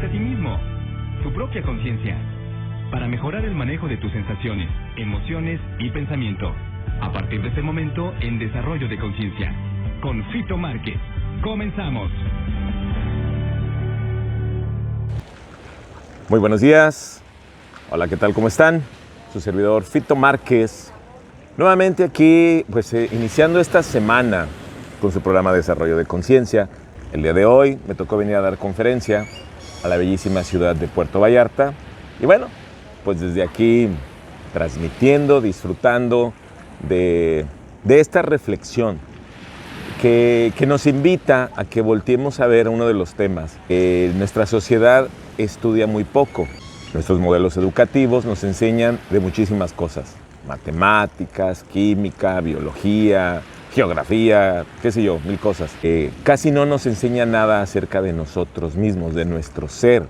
hacia ti mismo, tu propia conciencia, para mejorar el manejo de tus sensaciones, emociones y pensamiento. A partir de este momento, en Desarrollo de Conciencia, con Fito Márquez. Comenzamos. Muy buenos días. Hola, ¿qué tal? ¿Cómo están? Su servidor Fito Márquez. Nuevamente aquí, iniciando esta semana con su programa Desarrollo de Conciencia. El día de hoy me tocó venir a dar conferencia a la bellísima ciudad de Puerto Vallarta. Y bueno, pues desde aquí transmitiendo, disfrutando de esta reflexión que nos invita a que volteemos a ver uno de los temas. Nuestra sociedad estudia muy poco. Nuestros modelos educativos nos enseñan de muchísimas cosas. Matemáticas, química, biología, geografía, qué sé yo, mil cosas. Casi no nos enseña nada acerca de nosotros mismos, de nuestro ser.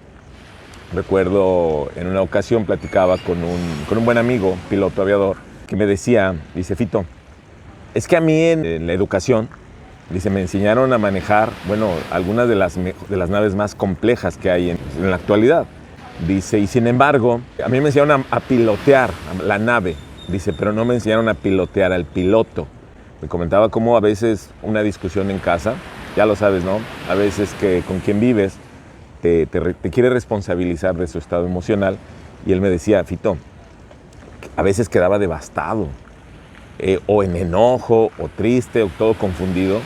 Recuerdo en una ocasión platicaba con un buen amigo, piloto aviador, que me decía, dice, Fito, es que a mí en la educación, dice, me enseñaron a manejar, algunas de las naves más complejas que hay en la actualidad. Dice, y sin embargo, a mí me enseñaron a pilotear la nave, dice, pero no me enseñaron a pilotear al piloto. Me comentaba cómo a veces una discusión en casa, ya lo sabes, ¿no? A veces que con quien vives te quiere responsabilizar de su estado emocional. Y él me decía, Fito, a veces quedaba devastado, o en enojo, o triste, o todo confundido.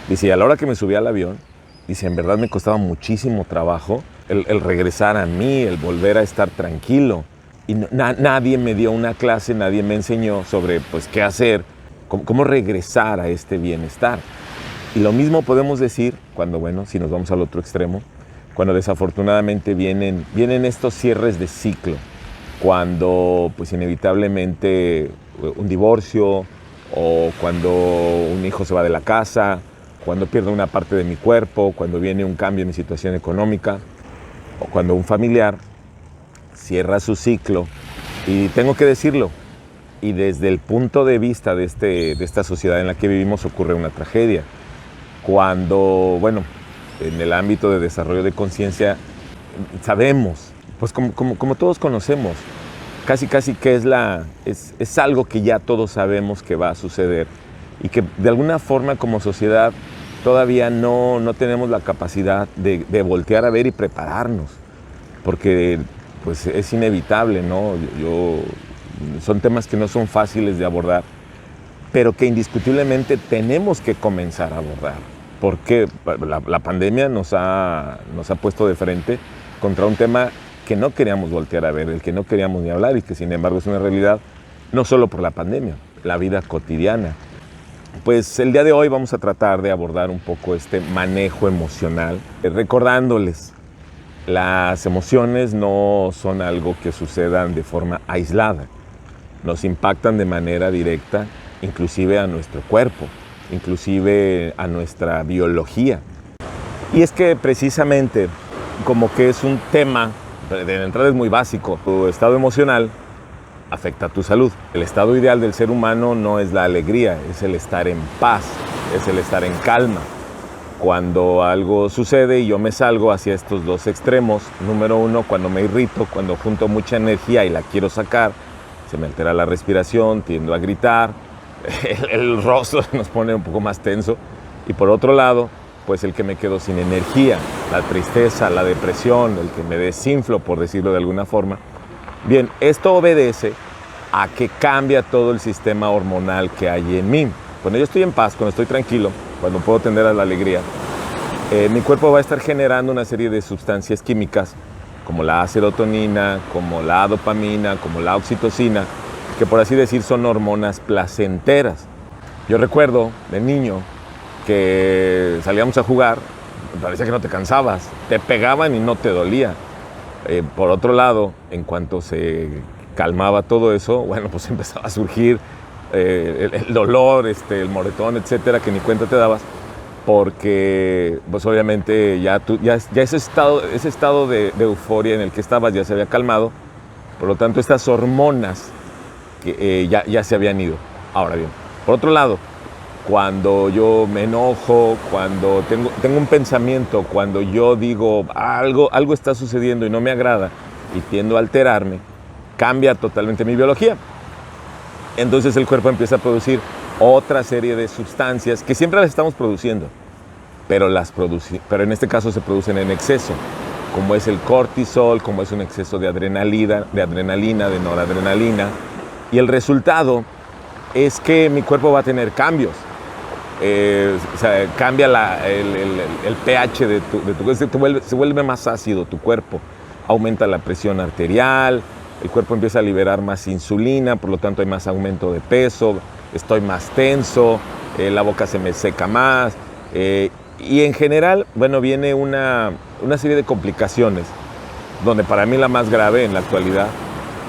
Dice, y a la hora que me subía al avión, dice, en verdad me costaba muchísimo trabajo el regresar a mí, el volver a estar tranquilo. Y nadie me dio una clase, nadie me enseñó sobre qué hacer, cómo regresar a este bienestar. Y lo mismo podemos decir cuando, si nos vamos al otro extremo, cuando desafortunadamente vienen estos cierres de ciclo, cuando inevitablemente un divorcio, o cuando un hijo se va de la casa, cuando pierdo una parte de mi cuerpo, cuando viene un cambio en mi situación económica, o cuando un familiar cierra su ciclo. Y tengo que decirlo, y desde el punto de vista de esta sociedad en la que vivimos ocurre una tragedia. Cuando, en el ámbito de desarrollo de conciencia, sabemos, como todos conocemos, casi que es algo que ya todos sabemos que va a suceder y que de alguna forma como sociedad todavía no tenemos la capacidad de voltear a ver y prepararnos, porque es inevitable, ¿no? Son temas que no son fáciles de abordar, pero que indiscutiblemente tenemos que comenzar a abordar, porque la pandemia nos ha puesto de frente contra un tema que no queríamos voltear a ver, el que no queríamos ni hablar y que sin embargo es una realidad, no solo por la pandemia, la vida cotidiana. Pues el día de hoy vamos a tratar de abordar un poco este manejo emocional, recordándoles, las emociones no son algo que sucedan de forma aislada, nos impactan de manera directa, inclusive a nuestro cuerpo, inclusive a nuestra biología. Y es que precisamente como que es un tema, de entrada es muy básico, tu estado emocional afecta a tu salud. El estado ideal del ser humano no es la alegría, es el estar en paz, es el estar en calma. Cuando algo sucede y yo me salgo hacia estos dos extremos, número uno, cuando me irrito, cuando junto mucha energía y la quiero sacar, se me altera la respiración, tiendo a gritar, el rostro nos pone un poco más tenso. Y por otro lado, el que me quedo sin energía, la tristeza, la depresión, el que me desinflo, por decirlo de alguna forma. Bien, esto obedece a que cambia todo el sistema hormonal que hay en mí. Cuando yo estoy en paz, cuando estoy tranquilo, cuando puedo tender a la alegría, mi cuerpo va a estar generando una serie de sustancias químicas, como la serotonina, como la dopamina, como la oxitocina, que por así decir son hormonas placenteras. Yo recuerdo de niño que salíamos a jugar, parecía que no te cansabas, te pegaban y no te dolía. Por otro lado, en cuanto se calmaba todo eso, empezaba a surgir el dolor, el moretón, etcétera, que ni cuenta te dabas, porque obviamente ya ese estado de euforia en el que estabas ya se había calmado, por lo tanto estas hormonas que ya se habían ido. Ahora bien, por otro lado, cuando yo me enojo, cuando tengo un pensamiento, cuando yo digo algo está sucediendo y no me agrada y tiendo a alterarme, cambia totalmente mi biología. Entonces el cuerpo empieza a producir otra serie de sustancias que siempre las estamos produciendo, pero en este caso se producen en exceso, como es el cortisol, como es un exceso de adrenalina, de noradrenalina, y el resultado es que mi cuerpo va a tener cambios. Cambia el pH de tu cuerpo, se vuelve más ácido tu cuerpo, aumenta la presión arterial, el cuerpo empieza a liberar más insulina, por lo tanto hay más aumento de peso, estoy más tenso, la boca se me seca más, y en general, bueno, viene una serie de complicaciones, donde para mí la más grave en la actualidad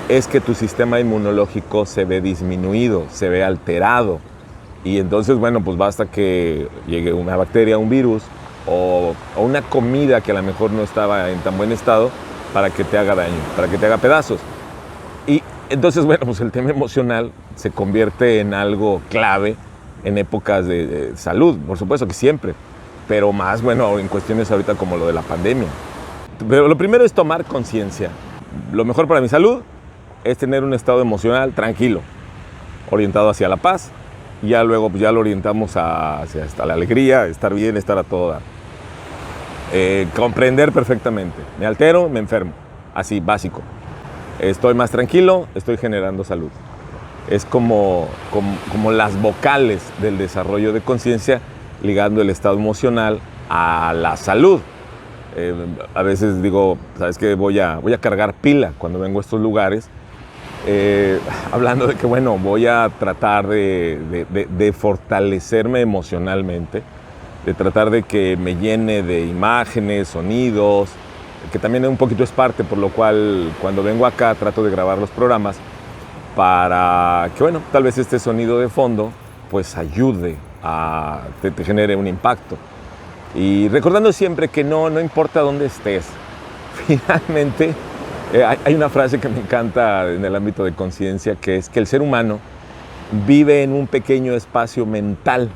es que tu sistema inmunológico se ve disminuido, se ve alterado. Y entonces, bueno, pues basta que llegue una bacteria, un virus o una comida que a lo mejor no estaba en tan buen estado para que te haga daño, para que te haga pedazos. Y entonces, bueno, pues el tema emocional se convierte en algo clave en épocas de salud, por supuesto que siempre, pero más, bueno, en cuestiones ahorita como lo de la pandemia. Pero lo primero es tomar conciencia. Lo mejor para mi salud es tener un estado emocional tranquilo, orientado hacia la paz. Y ya luego pues ya lo orientamos hasta la alegría, estar bien, estar a todo dar. Comprender perfectamente. Me altero, me enfermo. Así, básico. Estoy más tranquilo, estoy generando salud. Es como las vocales del desarrollo de conciencia, ligando el estado emocional a la salud. A veces digo, ¿sabes qué? Voy a cargar pila cuando vengo a estos lugares. Hablando de que, bueno, voy a tratar de fortalecerme emocionalmente, de tratar de que me llene de imágenes, sonidos, que también un poquito es parte, por lo cual cuando vengo acá trato de grabar los programas para que, bueno, tal vez este sonido de fondo pues ayude a te genere un impacto. Y recordando siempre que no importa dónde estés, finalmente hay una frase que me encanta en el ámbito de conciencia, que es que el ser humano vive en un pequeño espacio mental.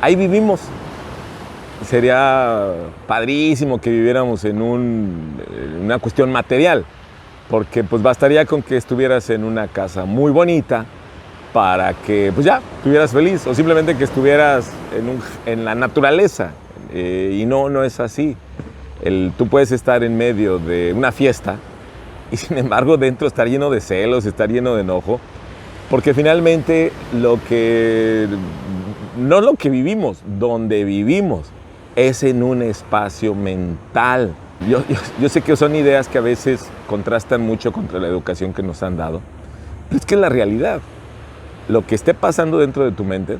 Ahí vivimos. Sería padrísimo que viviéramos en una cuestión material, porque pues bastaría con que estuvieras en una casa muy bonita para que pues ya estuvieras feliz, o simplemente que estuvieras en la naturaleza, y no es así. Tú puedes estar en medio de una fiesta y sin embargo dentro estar lleno de celos, estar lleno de enojo, porque finalmente no lo que vivimos, donde vivimos es en un espacio mental. Yo sé que son ideas que a veces contrastan mucho contra la educación que nos han dado, pero es que es la realidad. Lo que esté pasando dentro de tu mente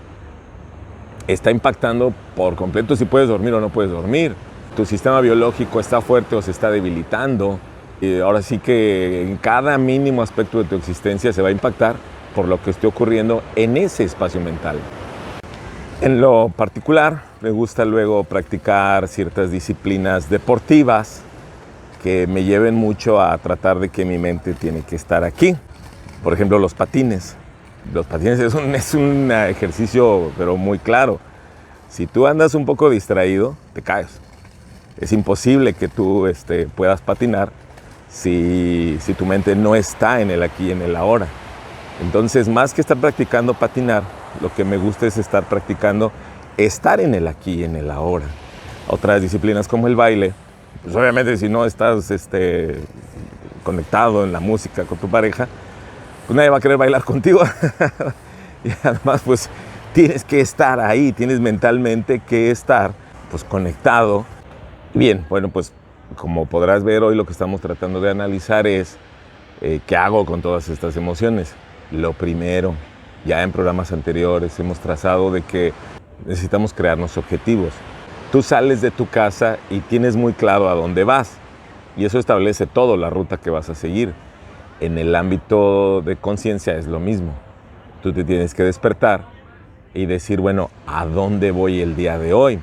está impactando por completo si puedes dormir o no puedes dormir. Tu sistema biológico está fuerte o se está debilitando. Y ahora sí que en cada mínimo aspecto de tu existencia se va a impactar por lo que esté ocurriendo en ese espacio mental. En lo particular, me gusta luego practicar ciertas disciplinas deportivas que me lleven mucho a tratar de que mi mente tiene que estar aquí. Por ejemplo, los patines. Los patines es un ejercicio, pero muy claro. Si tú andas un poco distraído, te caes. Es imposible que tú puedas patinar si tu mente no está en el aquí y en el ahora. Entonces, más que estar practicando patinar, lo que me gusta es estar practicando estar en el aquí y en el ahora. Otras disciplinas como el baile, pues obviamente si no estás conectado en la música con tu pareja, pues nadie va a querer bailar contigo. Y además, pues tienes que estar ahí, tienes mentalmente que estar pues conectado. Bien, bueno, pues como podrás ver hoy lo que estamos tratando de analizar es qué hago con todas estas emociones. Lo primero, ya en programas anteriores hemos trazado de que necesitamos crearnos objetivos. Tú sales de tu casa y tienes muy claro a dónde vas y eso establece todo la ruta que vas a seguir. En el ámbito de conciencia es lo mismo. Tú te tienes que despertar y decir, bueno, ¿a dónde voy el día de hoy?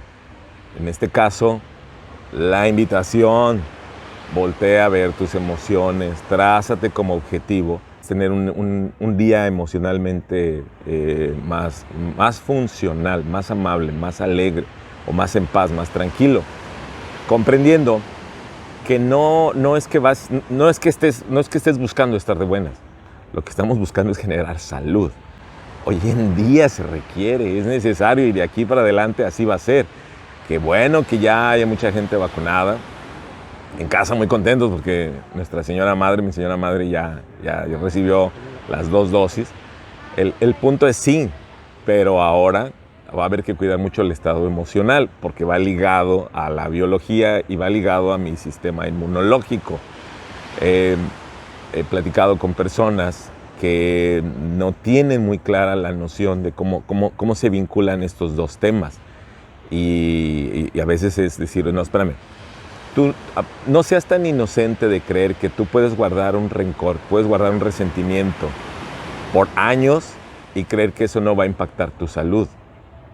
En este caso, la invitación, voltea a ver tus emociones, trázate como objetivo es tener un día emocionalmente más funcional, más amable, más alegre, o más en paz, más tranquilo, comprendiendo que no es que estés buscando estar de buenas. Lo que estamos buscando es generar salud. Hoy en día se requiere, es necesario, y de aquí para adelante así va a ser. Qué bueno que ya haya mucha gente vacunada. En casa muy contentos porque mi señora madre ya recibió las 2 dosis. El punto es sí, pero ahora va a haber que cuidar mucho el estado emocional porque va ligado a la biología y va ligado a mi sistema inmunológico. He platicado con personas que no tienen muy clara la noción de cómo se vinculan estos dos temas. Y a veces es decir, no, espérame, tú no seas tan inocente de creer que tú puedes guardar un rencor, puedes guardar un resentimiento por años y creer que eso no va a impactar tu salud.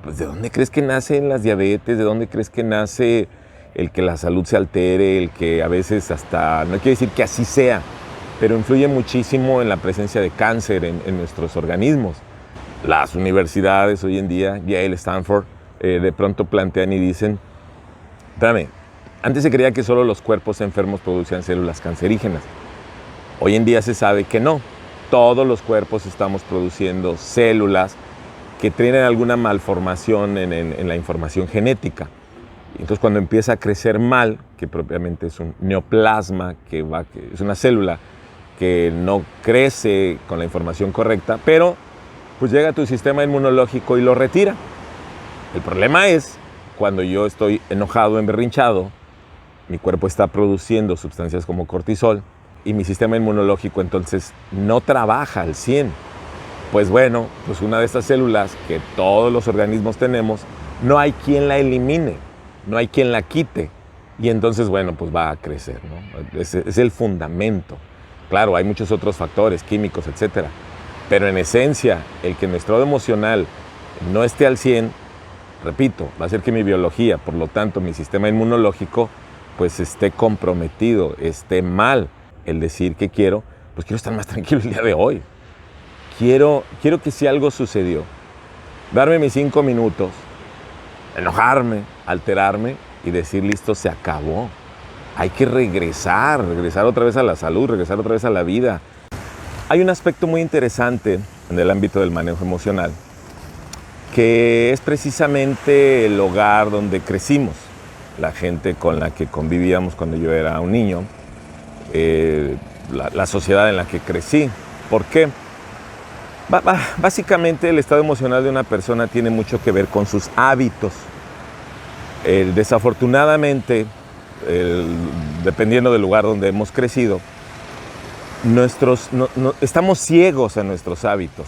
Pues ¿de dónde crees que nacen las diabetes? ¿De dónde crees que nace el que la salud se altere? El que a veces hasta, no quiero decir que así sea, pero influye muchísimo en la presencia de cáncer en nuestros organismos. Las universidades hoy en día, Yale, Stanford, de pronto plantean y dicen, espérame, antes se creía que solo los cuerpos enfermos producían células cancerígenas. Hoy en día se sabe que no. Todos los cuerpos estamos produciendo células que tienen alguna malformación en la información genética. Entonces cuando empieza a crecer mal, que propiamente es un neoplasma, que es una célula que no crece con la información correcta, pero pues llega a tu sistema inmunológico y lo retira. El problema es cuando yo estoy enojado, emberrinchado, mi cuerpo está produciendo sustancias como cortisol y mi sistema inmunológico entonces no trabaja al 100%. Pues bueno, pues una de estas células que todos los organismos tenemos, no hay quien la elimine, no hay quien la quite. Y entonces, bueno, pues va a crecer, ¿no? Es el fundamento. Claro, hay muchos otros factores, químicos, etcétera. Pero en esencia, el que nuestro estado emocional no esté al 100%, repito, va a hacer que mi biología, por lo tanto mi sistema inmunológico, pues esté comprometido, esté mal. El decir que quiero estar más tranquilo el día de hoy. Quiero que si algo sucedió, darme mis 5 minutos, enojarme, alterarme y decir, listo, se acabó. Hay que regresar otra vez a la salud, regresar otra vez a la vida. Hay un aspecto muy interesante en el ámbito del manejo emocional, que es precisamente el hogar donde crecimos, la gente con la que convivíamos cuando yo era un niño, la sociedad en la que crecí. ¿Por qué? Básicamente el estado emocional de una persona tiene mucho que ver con sus hábitos. Desafortunadamente, dependiendo del lugar donde hemos crecido, estamos ciegos a nuestros hábitos.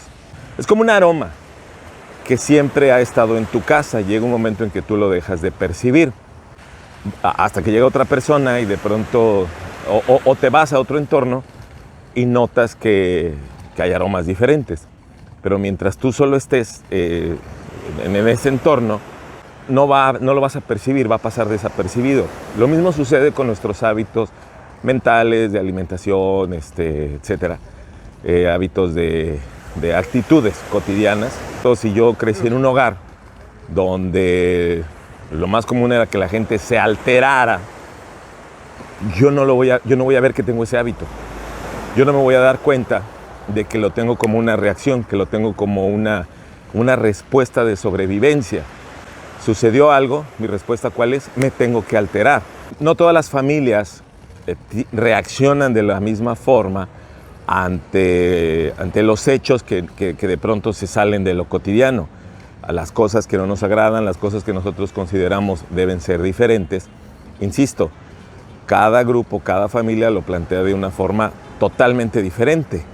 Es como un aroma que siempre ha estado en tu casa. Llega un momento en que tú lo dejas de percibir, hasta que llega otra persona y de pronto o te vas a otro entorno y notas que hay aromas diferentes. Pero mientras tú solo estés en ese entorno, no lo vas a percibir, va a pasar desapercibido. Lo mismo sucede con nuestros hábitos mentales, de alimentación, etcétera. Hábitos de actitudes cotidianas. Entonces, si yo crecí en un hogar donde lo más común era que la gente se alterara, yo no voy a ver que tengo ese hábito. Yo no me voy a dar cuenta de que lo tengo como una reacción, que lo tengo como una respuesta de sobrevivencia. Sucedió algo, mi respuesta ¿cuál es? Me tengo que alterar. No todas las familias reaccionan de la misma forma ante los hechos que de pronto se salen de lo cotidiano. A las cosas que no nos agradan, las cosas que nosotros consideramos deben ser diferentes. Insisto, cada grupo, cada familia lo plantea de una forma totalmente diferente.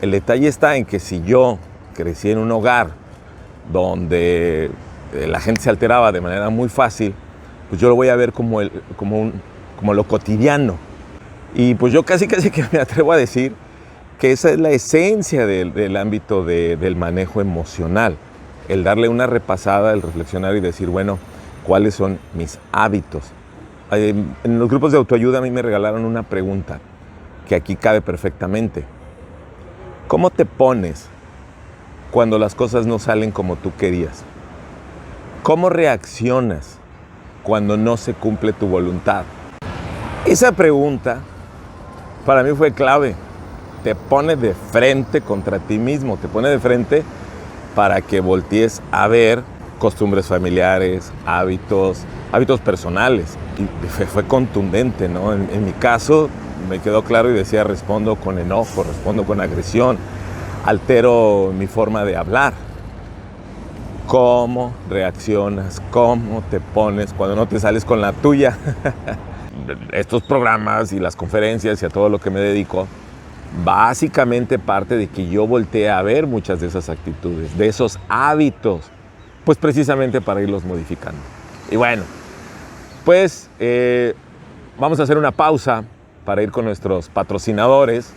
El detalle está en que si yo crecí en un hogar donde la gente se alteraba de manera muy fácil, pues yo lo voy a ver como lo cotidiano. Y pues yo casi que me atrevo a decir que esa es la esencia del ámbito del manejo emocional. El darle una repasada, el reflexionar y decir, bueno, ¿cuáles son mis hábitos? En los grupos de autoayuda a mí me regalaron una pregunta que aquí cabe perfectamente. ¿Cómo te pones cuando las cosas no salen como tú querías? ¿Cómo reaccionas cuando no se cumple tu voluntad? Esa pregunta para mí fue clave. Te pone de frente contra ti mismo, te pone de frente para que voltees a ver costumbres familiares, hábitos personales. Y fue contundente, ¿no? En mi caso me quedó claro y decía, respondo con enojo, respondo con agresión, altero mi forma de hablar. ¿Cómo reaccionas? ¿Cómo te pones cuando no te sales con la tuya? Estos programas y las conferencias y a todo lo que me dedico, básicamente parte de que yo volteé a ver muchas de esas actitudes, de esos hábitos, pues precisamente para irlos modificando. Y bueno, pues vamos a hacer una pausa para ir con nuestros patrocinadores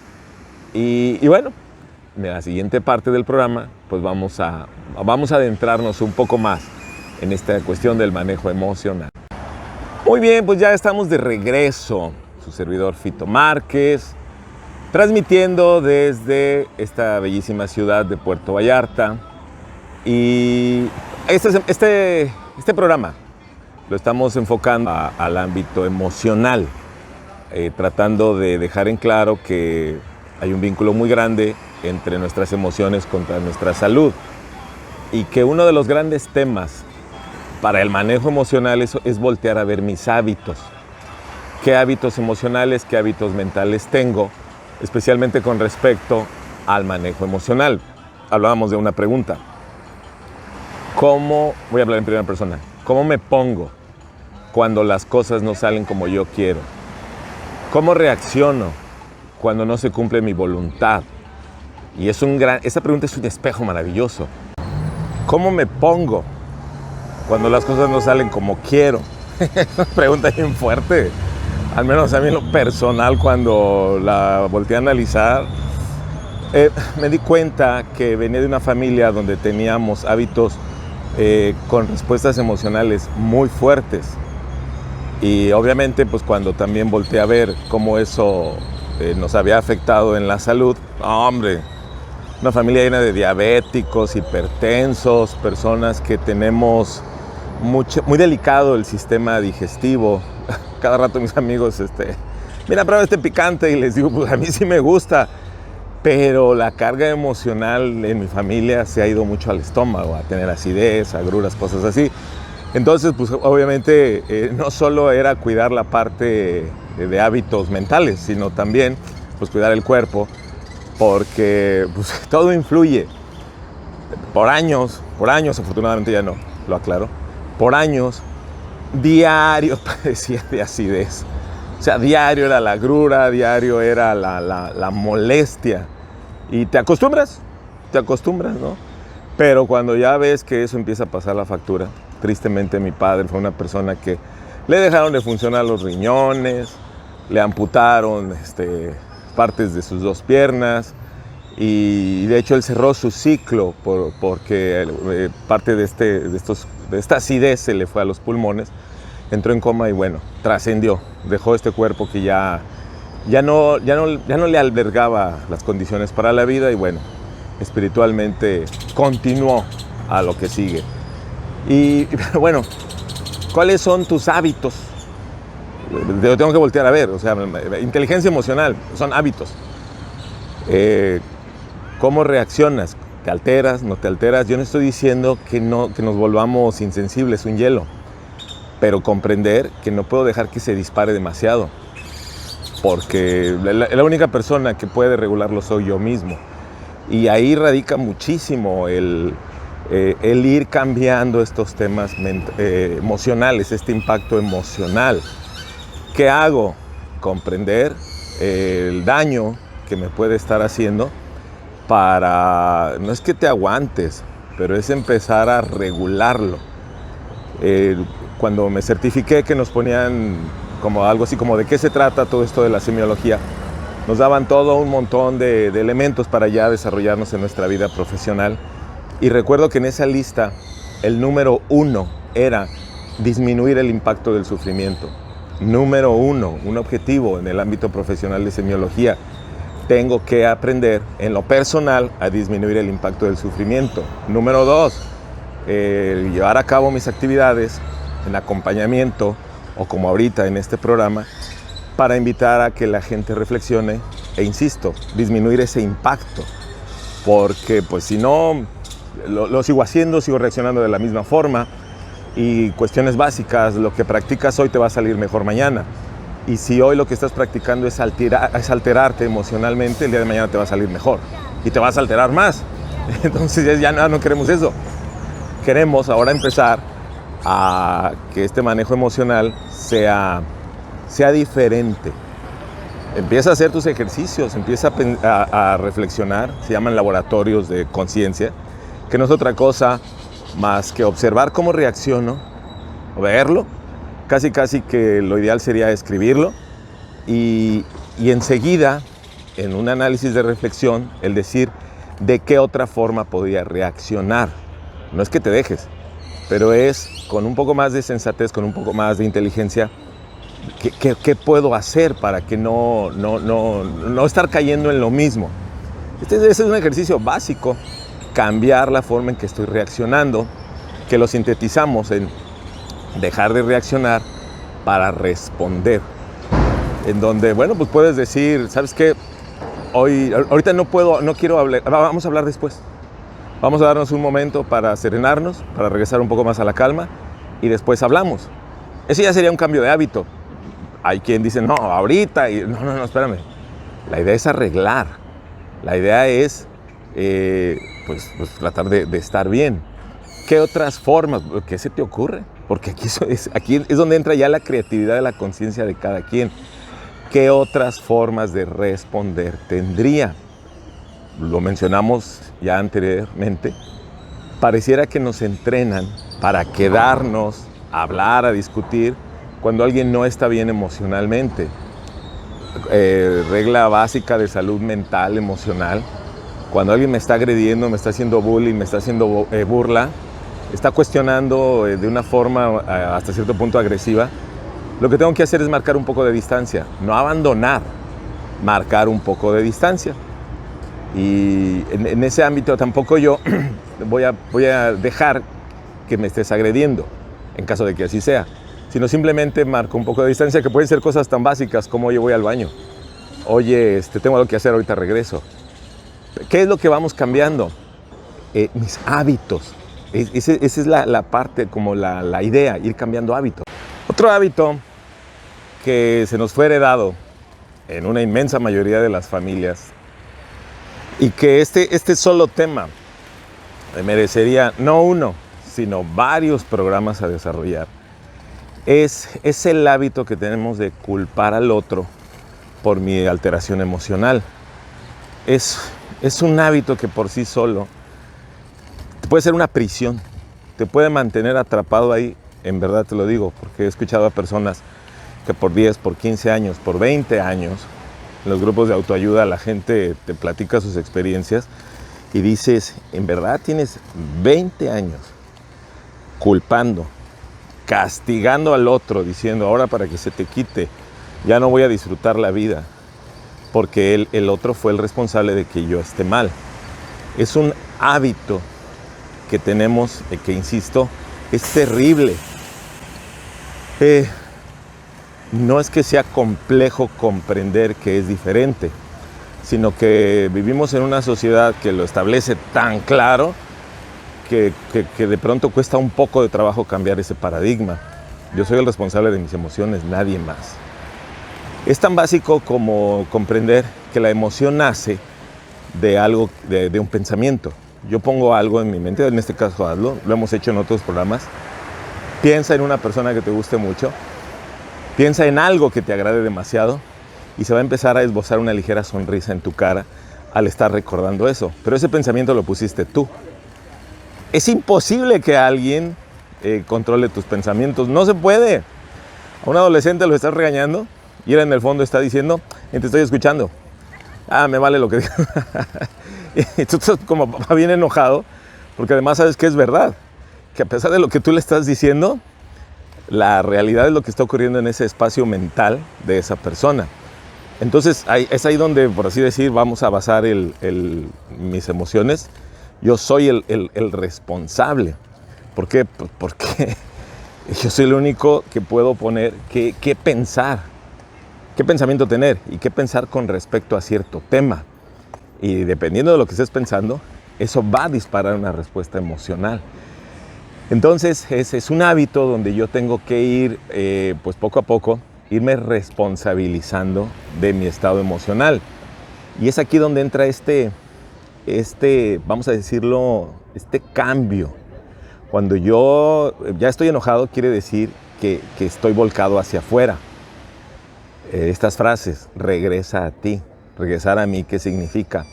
y bueno, en la siguiente parte del programa, pues vamos a adentrarnos un poco más en esta cuestión del manejo emocional. Muy bien, pues ya estamos de regreso, su servidor Fito Márquez, transmitiendo desde esta bellísima ciudad de Puerto Vallarta. Y este programa lo estamos enfocando al ámbito emocional, tratando de dejar en claro que hay un vínculo muy grande entre nuestras emociones contra nuestra salud y que uno de los grandes temas para el manejo emocional es voltear a ver mis hábitos. ¿Qué hábitos emocionales, qué hábitos mentales tengo? Especialmente con respecto al manejo emocional. Hablábamos de una pregunta. Voy a hablar en primera persona. ¿Cómo me pongo cuando las cosas no salen como yo quiero? ¿Cómo reacciono cuando no se cumple mi voluntad? Y esa pregunta es un espejo maravilloso. ¿Cómo me pongo cuando las cosas no salen como quiero? Es una pregunta bien fuerte. Al menos a mí en lo personal, cuando la volteé a analizar, me di cuenta que venía de una familia donde teníamos hábitos con respuestas emocionales muy fuertes. Y obviamente, pues cuando también volteé a ver cómo eso nos había afectado en la salud, hombre, una familia llena de diabéticos, hipertensos, personas que tenemos muy delicado el sistema digestivo. Cada rato mis amigos, mira, prueba este picante, y les digo, pues a mí sí me gusta, pero la carga emocional en mi familia se ha ido mucho al estómago, a tener acidez, agruras, cosas así. Entonces, pues obviamente no solo era cuidar la parte de hábitos mentales, sino también pues cuidar el cuerpo, porque pues, todo influye. Por años, afortunadamente ya no, lo aclaro, por años, diario padecía de acidez. O sea, diario era la agrura, diario era la molestia. Y te acostumbras, ¿no? Pero cuando ya ves que eso empieza a pasar la factura, tristemente mi padre fue una persona que le dejaron de funcionar los riñones, le amputaron partes de sus 2 piernas y de hecho él cerró su ciclo porque parte de esta acidez se le fue a los pulmones, entró en coma y bueno, trascendió, dejó este cuerpo que ya no le albergaba las condiciones para la vida y bueno, espiritualmente continuó a lo que sigue. Y bueno, ¿cuáles son tus hábitos? Yo tengo que voltear a ver, o sea, inteligencia emocional, son hábitos. ¿Cómo reaccionas? ¿Te alteras? ¿No te alteras? Yo no estoy diciendo que nos volvamos insensibles, un hielo, pero comprender que no puedo dejar que se dispare demasiado, porque la única persona que puede regularlo soy yo mismo. Y ahí radica muchísimo el ir cambiando estos temas emocionales, este impacto emocional. ¿Qué hago? Comprender el daño que me puede estar haciendo no es que te aguantes, pero es empezar a regularlo. Cuando me certifiqué que nos ponían como algo así como de qué se trata todo esto de la semiología, nos daban todo un montón de elementos para ya desarrollarnos en nuestra vida profesional. Y recuerdo que en esa lista el número 1 era disminuir el impacto del sufrimiento. Número 1, un objetivo en el ámbito profesional de semiología. tengo que aprender en lo personal a disminuir el impacto del sufrimiento. Número 2, llevar a cabo mis actividades en acompañamiento o como ahorita en este programa para invitar a que la gente reflexione e insisto, disminuir ese impacto, porque pues si no lo sigo haciendo, sigo reaccionando de la misma forma y cuestiones básicas, lo que practicas hoy te va a salir mejor mañana. Y si hoy lo que estás practicando es alterarte emocionalmente, el día de mañana te va a salir mejor y te vas a alterar más. Entonces ya no queremos eso. Queremos ahora empezar a que este manejo emocional sea diferente. Empieza a hacer tus ejercicios, empieza a reflexionar, se llaman laboratorios de conciencia, que no es otra cosa más que observar cómo reacciono, verlo, casi que lo ideal sería escribirlo y enseguida, en un análisis de reflexión, el decir de qué otra forma podría reaccionar. No es que te dejes, pero es con un poco más de sensatez, con un poco más de inteligencia, ¿qué puedo hacer para que no estar cayendo en lo mismo? Este es un ejercicio básico, cambiar la forma en que estoy reaccionando, que lo sintetizamos en dejar de reaccionar para responder. En donde, bueno, pues puedes decir, ¿sabes qué? Ahorita no quiero hablar, vamos a hablar después. Vamos a darnos un momento para serenarnos, para regresar un poco más a la calma y después hablamos. Eso ya sería un cambio de hábito. Hay quien dice, no, ahorita, no, espérame. La idea es arreglar. La idea es, pues tratar de estar bien. ¿Qué otras formas? ¿Qué se te ocurre? Porque aquí es donde entra ya la creatividad de la conciencia de cada quien. ¿Qué otras formas de responder tendría? Lo mencionamos ya anteriormente. Pareciera que nos entrenan para quedarnos, a hablar, a discutir, cuando alguien no está bien emocionalmente. Regla básica de salud mental, emocional. Cuando alguien me está agrediendo, me está haciendo bullying, me está haciendo burla, está cuestionando de una forma hasta cierto punto agresiva, lo que tengo que hacer es marcar un poco de distancia, no abandonar, marcar un poco de distancia. Y en ese ámbito tampoco yo voy a dejar que me estés agrediendo, en caso de que así sea, sino simplemente marco un poco de distancia, que pueden ser cosas tan básicas como, oye, voy al baño, oye, tengo algo que hacer, ahorita regreso. ¿Qué es lo que vamos cambiando? Mis hábitos. Esa es la parte, como la idea, ir cambiando hábitos. Otro hábito que se nos fue heredado en una inmensa mayoría de las familias y que este solo tema merecería no uno, sino varios programas a desarrollar, es el hábito que tenemos de culpar al otro por mi alteración emocional. Es un hábito que por sí solo puede ser una prisión, te puede mantener atrapado ahí, en verdad te lo digo, porque he escuchado a personas que por 10, por 15 años, por 20 años, en los grupos de autoayuda la gente te platica sus experiencias y dices, en verdad tienes 20 años culpando, castigando al otro, diciendo, ahora para que se te quite, ya no voy a disfrutar la vida, porque el otro fue el responsable de que yo esté mal. Es un hábito que tenemos, que insisto, es terrible. No es que sea complejo comprender que es diferente, sino que vivimos en una sociedad que lo establece tan claro que de pronto cuesta un poco de trabajo cambiar ese paradigma. Yo soy el responsable de mis emociones, nadie más. Es tan básico como comprender que la emoción nace de algo, de un pensamiento. Yo pongo algo en mi mente, en este caso hazlo, lo hemos hecho en otros programas. Piensa en una persona que te guste mucho, piensa en algo que te agrade demasiado y se va a empezar a esbozar una ligera sonrisa en tu cara al estar recordando eso. Pero ese pensamiento lo pusiste tú. Es imposible que alguien controle tus pensamientos, no se puede. A un adolescente lo estás regañando y él en el fondo está diciendo, te estoy escuchando. Me vale lo que digas. Y tú estás como papá bien enojado, porque además sabes que es verdad, que a pesar de lo que tú le estás diciendo, la realidad es lo que está ocurriendo en ese espacio mental de esa persona. Entonces es ahí donde, por así decir, vamos a basar mis emociones. Yo soy el responsable. ¿Por qué? Pues porque yo soy el único que puedo poner qué pensar, qué pensamiento tener y qué pensar con respecto a cierto tema. Y dependiendo de lo que estés pensando, eso va a disparar una respuesta emocional. Entonces es un hábito donde yo tengo que ir, pues poco a poco, irme responsabilizando de mi estado emocional. Y es aquí donde entra vamos a decirlo, este cambio. Cuando yo ya estoy enojado, quiere decir que estoy volcado hacia afuera. Estas frases, regresa a ti, regresar a mí, ¿qué significa?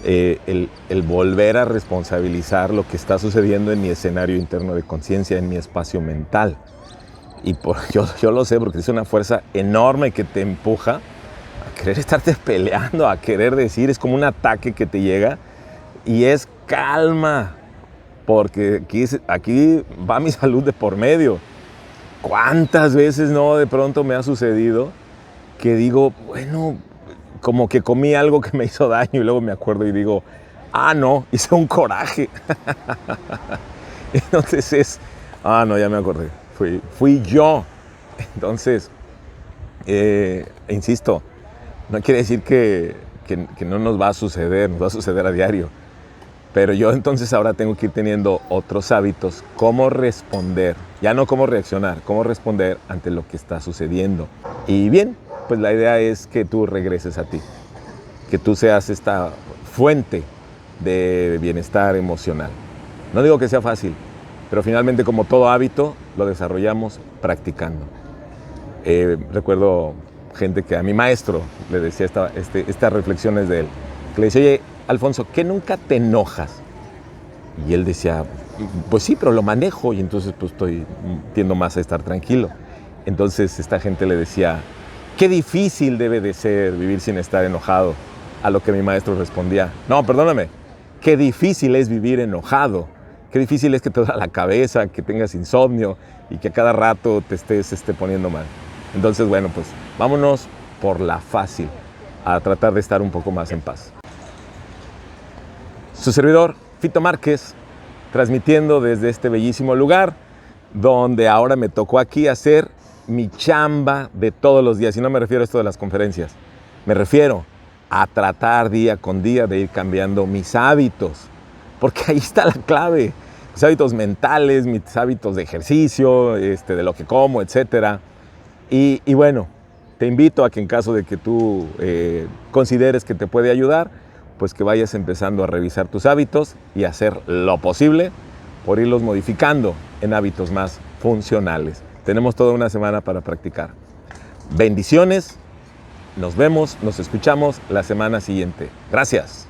El volver a responsabilizar lo que está sucediendo en mi escenario interno de conciencia, en mi espacio mental. Y yo lo sé porque es una fuerza enorme que te empuja a querer estarte peleando, a querer decir, es como un ataque que te llega y es calma, porque aquí va mi salud de por medio. ¿Cuántas veces no de pronto me ha sucedido que digo, bueno, como que comí algo que me hizo daño y luego me acuerdo y digo, no, hice un coraje. Entonces no, ya me acordé. Fui yo. Entonces, insisto, no quiere decir que no nos va a suceder a diario. Pero yo entonces ahora tengo que ir teniendo otros hábitos, cómo responder, ya no cómo reaccionar, cómo responder ante lo que está sucediendo. Y bien, pues la idea es que tú regreses a ti, que tú seas esta fuente de bienestar emocional. No digo que sea fácil, pero finalmente, como todo hábito, lo desarrollamos practicando. Recuerdo gente que a mi maestro le decía estas reflexiones de él, que le decía, oye, Alfonso, ¿qué nunca te enojas? Y él decía, pues sí, pero lo manejo y entonces pues tiendo más a estar tranquilo. Entonces esta gente le decía, qué difícil debe de ser vivir sin estar enojado. A lo que mi maestro respondía, no, perdóname, qué difícil es vivir enojado. Qué difícil es que te duela la cabeza, que tengas insomnio y que a cada rato te estés poniendo mal. Entonces, bueno, pues vámonos por la fácil, a tratar de estar un poco más en paz. Su servidor, Fito Márquez, transmitiendo desde este bellísimo lugar, donde ahora me tocó aquí hacer mi chamba de todos los días. Y no me refiero a esto de las conferencias, me refiero a tratar día con día de ir cambiando mis hábitos, porque ahí está la clave, mis hábitos mentales, mis hábitos de ejercicio, de lo que como, etc. Y bueno, te invito a que en caso de que tú consideres que te puede ayudar, pues que vayas empezando a revisar tus hábitos y hacer lo posible por irlos modificando en hábitos más funcionales. Tenemos toda una semana para practicar. Bendiciones, nos vemos, nos escuchamos la semana siguiente. Gracias.